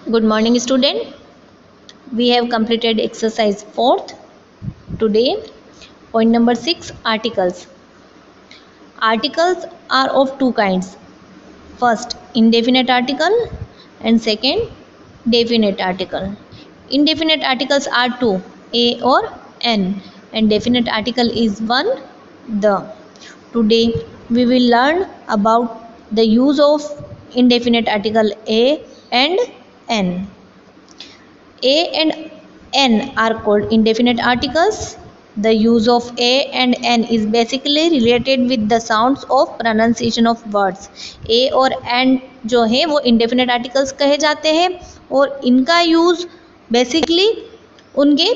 Good morning, student. We have completed exercise 4th. Today, point number 6, articles. Articles are of two kinds. First, indefinite article, and second, definite article. Indefinite articles are two, a or n, and definite article is one, the. Today, we will learn about the use of indefinite article a and n. A and N are called indefinite articles. The use of A and N is basically related with the sounds of pronunciation of words. A और N जो है वो indefinite articles कहे जाते हैं और इनका use basically उनके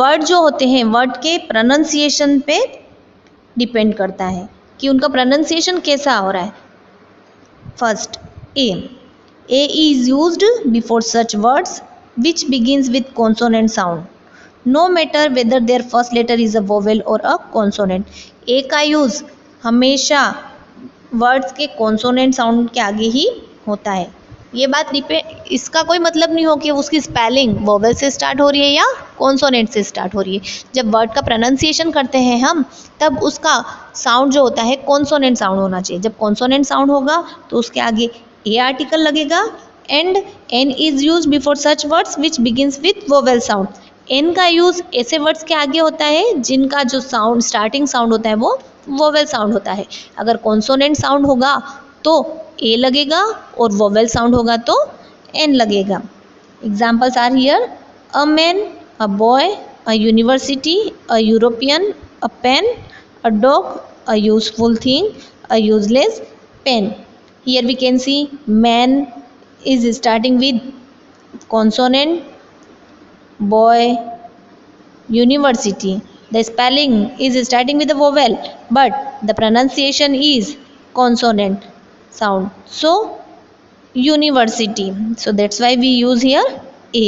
वर्ड जो होते हैं वर्ड के प्रोनाउंसिएशन पे डिपेंड करता है कि उनका प्रोनाउंसिएशन कैसा हो रहा है. First A is used before such words which begins with consonant sound, no matter whether their first letter is a vowel or a consonant. A का यूज़ हमेशा वर्ड्स के कॉन्सोनेंट साउंड के आगे ही होता है. ये बात इसका कोई मतलब नहीं हो कि उसकी स्पेलिंग वोवेल से स्टार्ट हो रही है या कॉन्सोनेंट से स्टार्ट हो रही है. जब वर्ड का प्रोनाउंसिएशन करते हैं हम तब उसका साउंड जो होता है कॉन्सोनेंट साउंड होना चाहिए. जब कॉन्सोनेंट साउंड होगा तो उसके आगे ए आर्टिकल लगेगा and an is use before such words which begins with vowel sound. An का यूज़ ऐसे वर्ड्स के आगे होता है जिनका जो साउंड स्टार्टिंग साउंड होता है वो वोवेल साउंड होता है. अगर कॉन्सोनेंट साउंड होगा तो ए लगेगा और वोवेल साउंड होगा तो एन लगेगा. Examples are here: a man, a boy, a university, a European, a pen, a dog, a useful thing, a useless pen. Here we can see man is starting with consonant, boy, university. The spelling is starting with a vowel, but the pronunciation is consonant sound. So university. So that's why we use here A.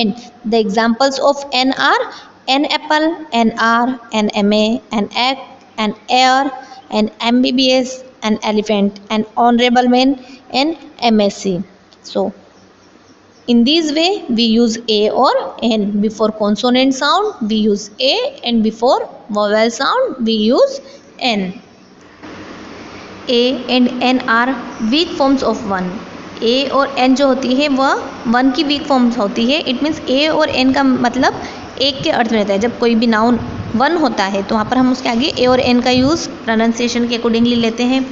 And the examples of N are an apple, an R, an MA, an egg, an air, an MBBS, an elephant, an honorable man, and MSc. So in this way we use A or N. Before consonant sound we use A, and before vowel sound we use N. A and N are weak forms of one. A और N जो होती है वह one की week forms होती है. It means A और N का मतलब एक के अर्थ में रहता है. जब कोई भी नाउन वन होता है तो वहाँ पर हम उसके आगे A और N का यूज़ प्रोनाउंसिएशन के अकॉर्डिंगली लेते हैं.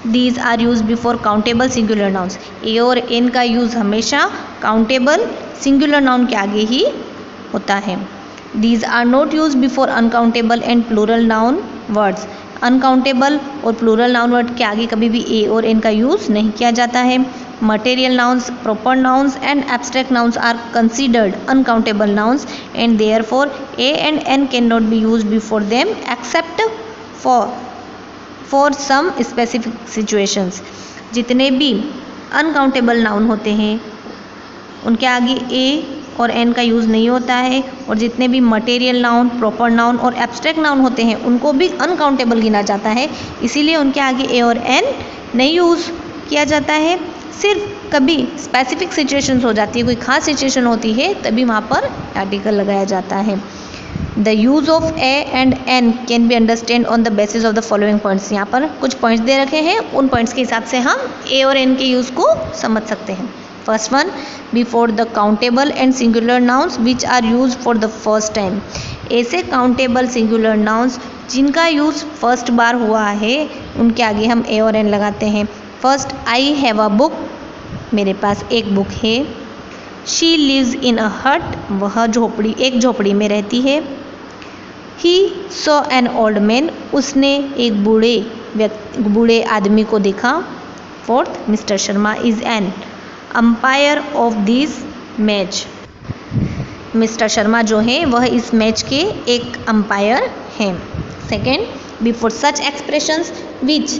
These are use before countable singular nouns. A और N का यूज़ हमेशा काउंटेबल सिंगुलर नाउन के आगे ही होता है. These are not use before uncountable and plural noun words. Uncountable और प्लूरल नाउन वर्ड के आगे कभी भी ए और एन का यूज़ नहीं किया जाता है. Material nouns, proper nouns and abstract nouns are considered uncountable nouns and therefore a and an can not be used before them except for some specific situations. जितने भी अनकाउंटेबल नाउन होते हैं उनके आगे ए और एन का यूज़ नहीं होता है, और जितने भी मटेरियल नाउन, प्रॉपर नाउन और एब्स्ट्रैक्ट नाउन होते हैं उनको भी अनकाउंटेबल गिना जाता है. इसीलिए उनके आगे ए और एन नहीं यूज़ किया जाता है. सिर्फ कभी स्पेसिफिक सिचुएशंस हो जाती है, कोई खास सिचुएशन होती है तभी वहाँ पर आर्टिकल लगाया जाता है. The use of a and an can be understand on the basis of the following points. यहाँ पर कुछ पॉइंट्स दे रखे हैं, उन पॉइंट्स के हिसाब से हम ए और एन के यूज़ को समझ सकते हैं. First one, before the countable and singular nouns which are used for the first time. ऐसे countable singular nouns जिनका यूज़ फर्स्ट बार हुआ है उनके आगे हम ए और एन लगाते हैं. First, I have a book, मेरे पास एक बुक है. शी लिव्स इन अ हट, वह एक झोपड़ी में रहती है. He saw an old man, उसने एक बूढ़े आदमी को देखा. Fourth, mister Sharma is an umpire of this match. Mister Sharma जो है वह इस मैच के एक अंपायर हैं. Second, before such expressions which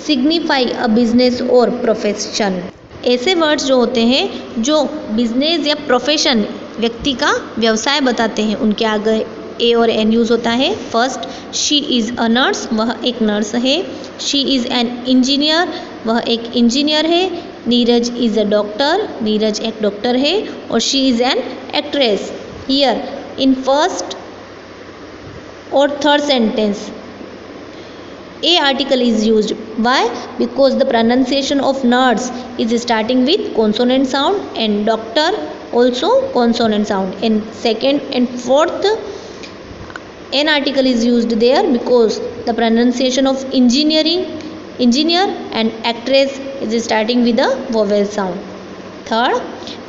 signify a business और प्रोफेशन. ऐसे वर्ड्स जो होते हैं जो बिजनेस या प्रोफेशन व्यक्ति का व्यवसाय बताते हैं उनके आगे ए और एन यूज़ होता है. First, she is a nurse, वह एक नर्स है. शी इज़ एन इंजीनियर, वह एक इंजीनियर है. Neeraj is a doctor, Neeraj एक डॉक्टर है, और she is an actress. Here in first और third sentence a article is used. Why? Because the pronunciation of nurse is starting with consonant sound and doctor also consonant sound. In second and fourth, an article is used there because the pronunciation of engineer and actress is starting with a vowel sound. Third,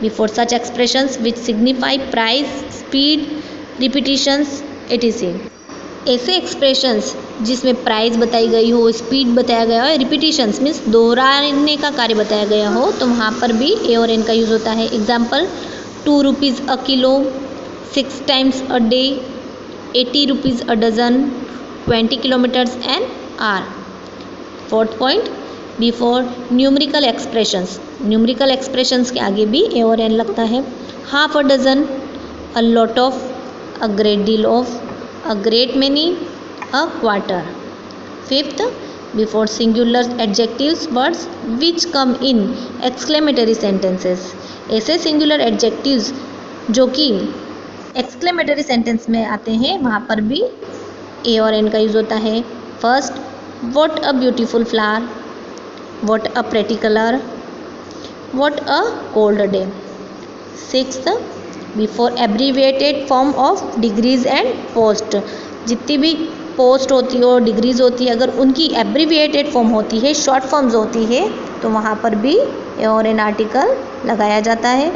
before such expressions which signify price, speed, repetitions, etc. ऐसे expressions जिसमें price बताई गई हो, speed बताया गया हो, repetitions means दोहराने का कार्य बताया गया हो, तो वहाँ पर भी ए और एन का यूज़ होता है। Example 2 rupees a kilo, 6 times a day, 80 rupees a dozen, 20 kilometres an hour. Fourth point, before numerical expressions, numerical expressions के आगे भी ए और एन लगता है। Half a dozen, a lot of, a great deal of, a great many, a quarter. Fifth, before singular adjectives words which come in exclamatory sentences. ऐसे singular adjectives जो कि exclamatory sentence में आते हैं वहाँ पर भी a और n का यूज़ होता है। First, what a beautiful flower, what a pretty color, what a cold day. Sixth, before abbreviated form of degrees and post, जितनी भी पोस्ट होती है और डिग्रीज होती है अगर उनकी एब्रीविएटेड फॉर्म होती है, शॉर्ट फॉर्म्स होती है, तो वहाँ पर भी ए और एन आर्टिकल लगाया जाता है।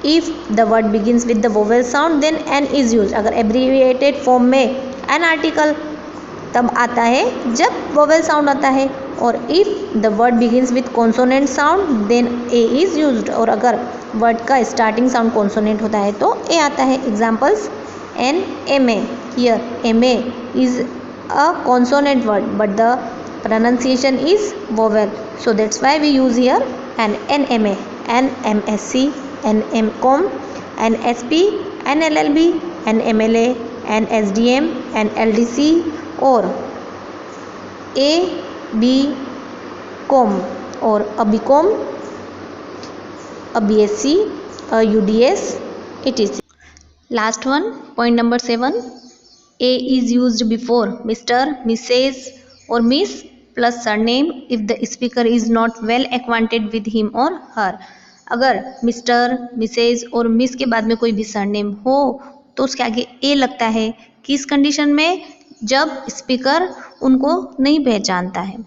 If the word begins with the vowel sound then an is use. अगर एब्रीविएटेड फॉर्म में एन आर्टिकल तब आता है जब वोवेल साउंड आता है, और if the word begins with consonant sound then a is used. और अगर वर्ड का स्टार्टिंग साउंड कॉन्सोनेंट होता है तो ए आता है। Examples an M A, here M A is a consonant word but the pronunciation is vowel, so that's why we use here an NMA, NMSC, NMCOM, NSP, NLLB, NMLA, NSDM, NLDC और ABCOM और ABCOM, a BSc, a UDS, etc. Last one, point number 7. A is used before Mr, Mrs or Miss plus surname if the speaker is not well acquainted with him or her. अगर mister, Mrs और miss के बाद में कोई भी surname हो तो उसके आगे ए लगता है। किस कंडीशन में? जब स्पीकर उनको नहीं पहचानता है।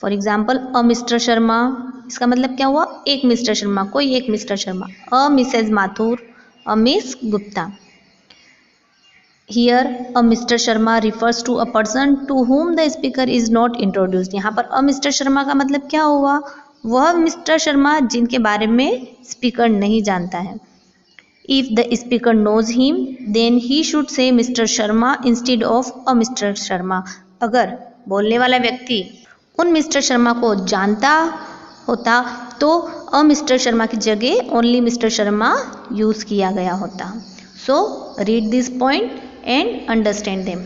For example a mister Sharma, इसका मतलब क्या हुआ? एक मिस्टर शर्मा, कोई एक mister Sharma. A missus Mathur, a miss Gupta. Here a Mr. Sharma refers to a person to whom the speaker is not introduced. यहाँ पर अ मिस्टर शर्मा का मतलब क्या हुआ? वह मिस्टर शर्मा जिनके बारे में स्पीकर नहीं जानता है। If the speaker knows him, then he should say Mr. Sharma instead of a Mr. Sharma. अगर बोलने वाला व्यक्ति उन मिस्टर शर्मा को जानता होता तो अ मिस्टर शर्मा की जगह ओनली मिस्टर शर्मा यूज़ किया गया होता। So read this point and understand them.